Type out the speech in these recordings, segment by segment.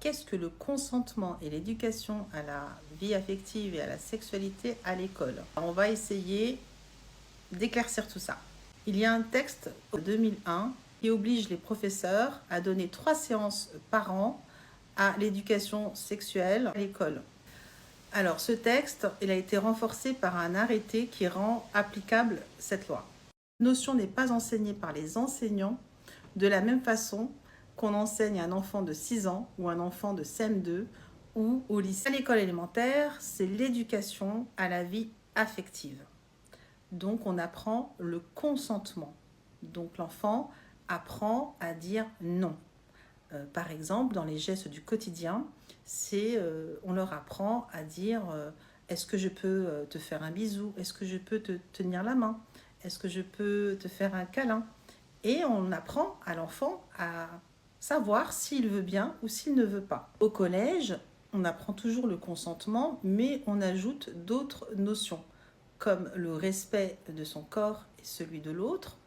qu'est-ce que le consentement et l'éducation à la vie affective et à la sexualité à l'école? On va essayer d'éclaircir tout ça. Il y a un texte de 2001 qui oblige les professeurs à donner 3 séances par an à l'éducation sexuelle à l'école. Alors ce texte, il a été renforcé par un arrêté qui rend applicable cette loi. La notion n'est pas enseignée par les enseignants de la même façon qu'on enseigne à un enfant de 6 ans ou un enfant de CM2 ou au lycée. À l'école élémentaire, c'est l'éducation à la vie affective. Donc on apprend le consentement. Donc l'enfant apprend à dire non. Par exemple, dans les gestes du quotidien, on leur apprend à dire est-ce que je peux te faire un bisou? Est-ce que je peux te tenir la main? Est-ce que je peux te faire un câlin? Et on apprend à l'enfant à savoir s'il veut bien ou s'il ne veut pas. Au collège, on apprend toujours le consentement, mais on ajoute d'autres notions, comme le respect de son corps et celui de l'autre,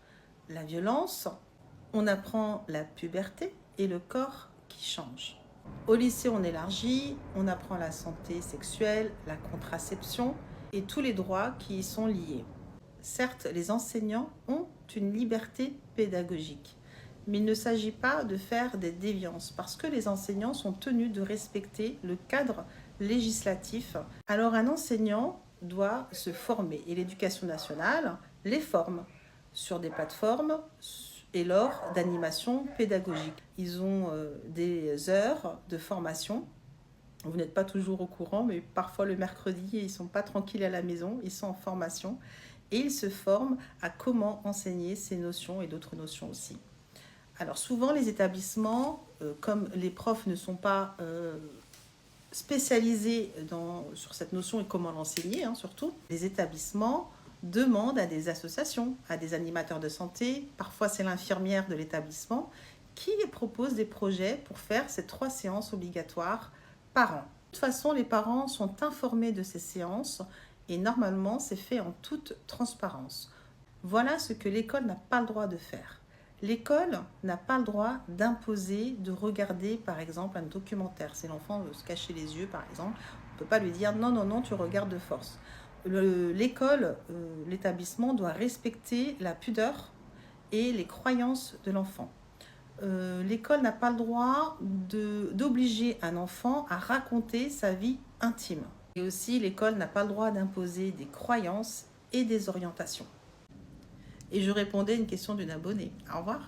la violence. On apprend la puberté et le corps qui change. Au lycée, on élargit, on apprend la santé sexuelle, la contraception et tous les droits qui y sont liés. Certes, les enseignants ont une liberté pédagogique, mais il ne s'agit pas de faire des déviances parce que les enseignants sont tenus de respecter le cadre législatif. Alors un enseignant doit se former et l'éducation nationale les forme sur des plateformes et lors d'animations pédagogiques. Ils ont des heures de formation. Vous n'êtes pas toujours au courant, mais parfois le mercredi, ils ne sont pas tranquilles à la maison, ils sont en formation et ils se forment à comment enseigner ces notions et d'autres notions aussi. Alors souvent les établissements, comme les profs ne sont pas spécialisés sur cette notion et comment l'enseigner, surtout, les établissements demandent à des associations, à des animateurs de santé, parfois c'est l'infirmière de l'établissement, qui propose des projets pour faire ces 3 séances obligatoires par an. De toute façon, les parents sont informés de ces séances et normalement, c'est fait en toute transparence. Voilà ce que l'école n'a pas le droit de faire. L'école n'a pas le droit d'imposer, de regarder par exemple un documentaire. Si l'enfant veut se cacher les yeux par exemple, on ne peut pas lui dire non, non, non, tu regardes de force. L'école, l'établissement doit respecter la pudeur et les croyances de l'enfant. L'école n'a pas le droit d'obliger un enfant à raconter sa vie intime. Et aussi, l'école n'a pas le droit d'imposer des croyances et des orientations. Et je répondais à une question d'une abonnée. Au revoir.